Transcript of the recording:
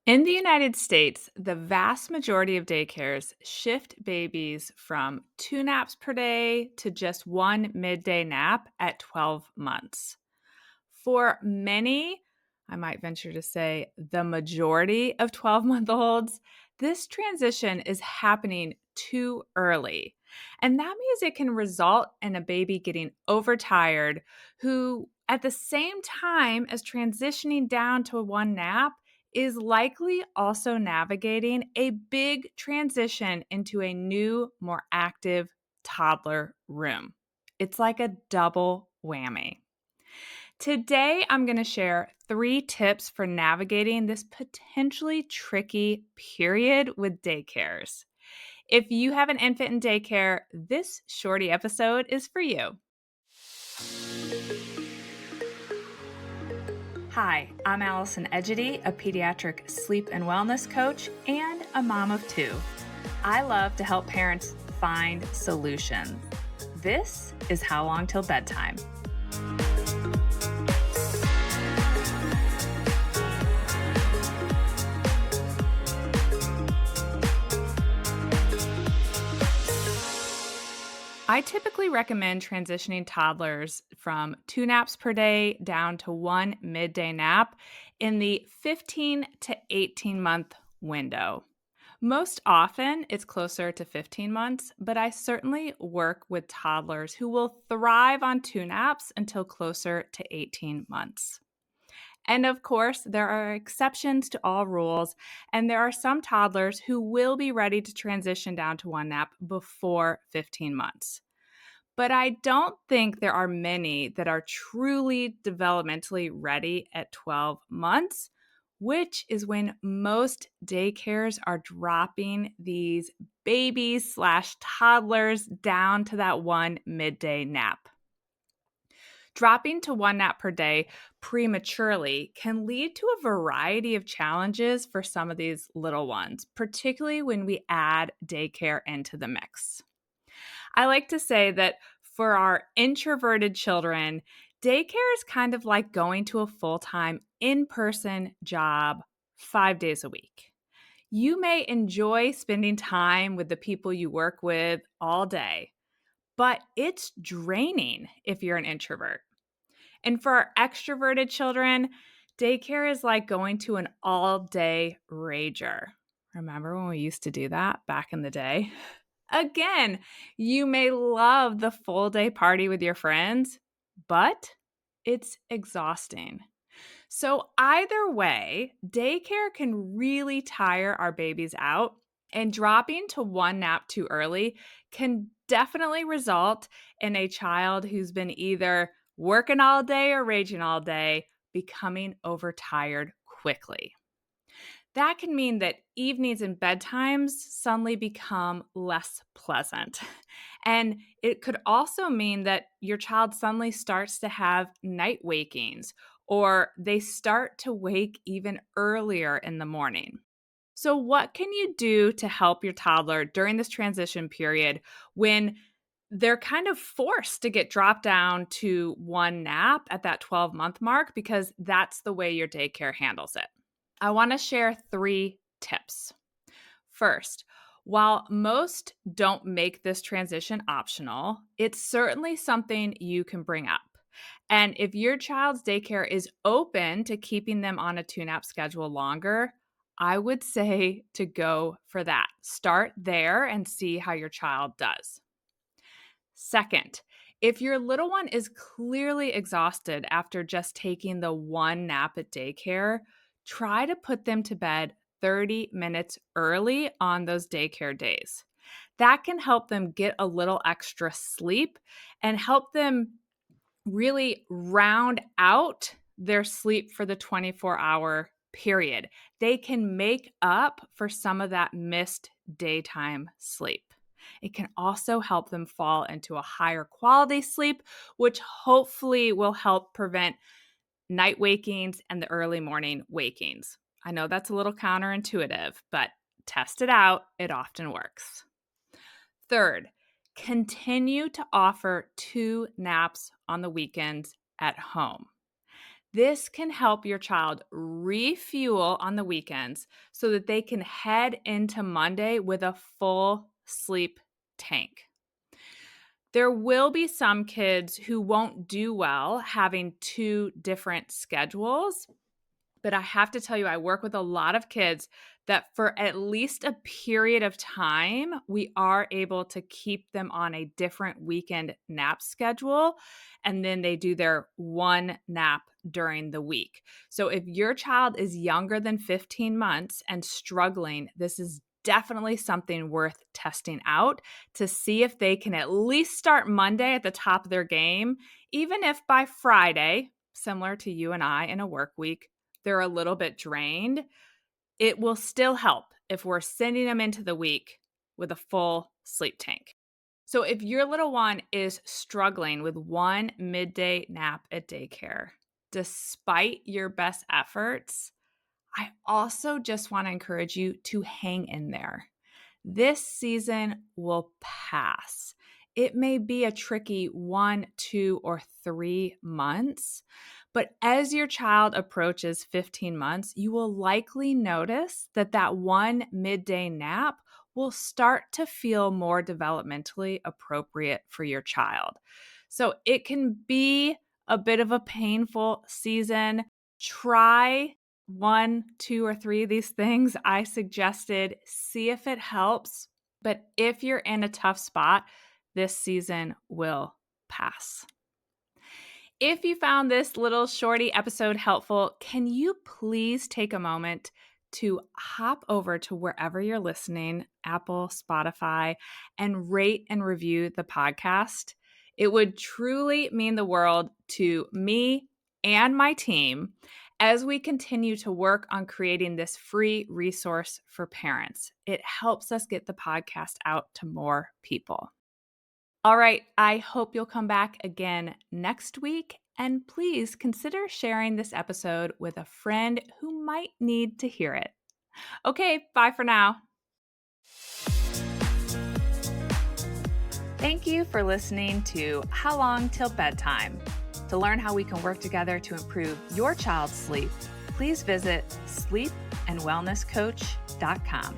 In the United States, the vast majority of daycares shift babies from 2 naps per day to just one midday nap at 12 months. For many, I might venture to say the majority of 12-month-olds, this transition is happening too early. And that means it can result in a baby getting overtired, who, at the same time as transitioning down to one nap, is likely also navigating a big transition into a new, more active toddler room. It's like a double whammy. Today, I'm going to share 3 tips for navigating this potentially tricky period with daycares. If you have an infant in daycare, this shorty episode is for you. Hi, I'm Allison Egidi, a pediatric sleep and wellness coach and a mom of 2. I love to help parents find solutions. This is How Long Till Bedtime. I typically recommend transitioning toddlers from 2 naps per day down to one midday nap in the 15 to 18 month window. Most often, it's closer to 15 months, but I certainly work with toddlers who will thrive on 2 naps until closer to 18 months. And of course, there are exceptions to all rules, and there are some toddlers who will be ready to transition down to one nap before 15 months. But I don't think there are many that are truly developmentally ready at 12 months, which is when most daycares are dropping these babies/toddlers down to that one midday nap. Dropping to one nap per day prematurely can lead to a variety of challenges for some of these little ones, particularly when we add daycare into the mix. I like to say that for our introverted children, daycare is kind of like going to a full-time in-person job 5 days a week. You may enjoy spending time with the people you work with all day, but it's draining if you're an introvert. And for our extroverted children, daycare is like going to an all-day rager. Remember when we used to do that back in the day? Again, you may love the full day party with your friends, but it's exhausting. So, either way, daycare can really tire our babies out, and dropping to one nap too early can definitely result in a child who's been either working all day or raging all day becoming overtired quickly. That can mean that evenings and bedtimes suddenly become less pleasant. And it could also mean that your child suddenly starts to have night wakings, or they start to wake even earlier in the morning. So, what can you do to help your toddler during this transition period when they're kind of forced to get dropped down to one nap at that 12-month mark because that's the way your daycare handles it? I want to share 3 tips. First, while most don't make this transition optional, it's certainly something you can bring up. And if your child's daycare is open to keeping them on a 2 nap schedule longer, I would say to go for that. Start there and see how your child does. Second, if your little one is clearly exhausted after just taking the one nap at daycare, try to put them to bed 30 minutes early on those daycare days. That can help them get a little extra sleep and help them really round out their sleep for the 24-hour period. They can make up for some of that missed daytime sleep. It can also help them fall into a higher quality sleep, which hopefully will help prevent night wakings and the early morning wakings. I know that's a little counterintuitive, but test it out. It often works. Third, continue to offer 2 naps on the weekends at home. This can help your child refuel on the weekends so that they can head into Monday with a full sleep tank. There will be some kids who won't do well having two different schedules, but I have to tell you, I work with a lot of kids that for at least a period of time, we are able to keep them on a different weekend nap schedule. And then they do their one nap during the week. So if your child is younger than 15 months and struggling, this is definitely something worth testing out to see if they can at least start Monday at the top of their game, even if by Friday, similar to you and I in a work week, they're a little bit drained. It will still help if we're sending them into the week with a full sleep tank. So if your little one is struggling with one midday nap at daycare, despite your best efforts, I also just want to encourage you to hang in there. This season will pass. It may be a tricky 1, 2, or 3 months, but as your child approaches 15 months, you will likely notice that one midday nap will start to feel more developmentally appropriate for your child. So it can be a bit of a painful season. Try 1, 2, or 3 of these things I suggested. See if it helps. But if you're in a tough spot, this season will pass. If you found this little shorty episode helpful, can you please take a moment to hop over to wherever you're listening, Apple, Spotify, and rate and review the podcast? It would truly mean the world to me and my team as we continue to work on creating this free resource for parents. It helps us get the podcast out to more people. All right, I hope you'll come back again next week, and please consider sharing this episode with a friend who might need to hear it. Okay, bye for now. Thank you for listening to How Long Till Bedtime. To learn how we can work together to improve your child's sleep, please visit sleepandwellnesscoach.com.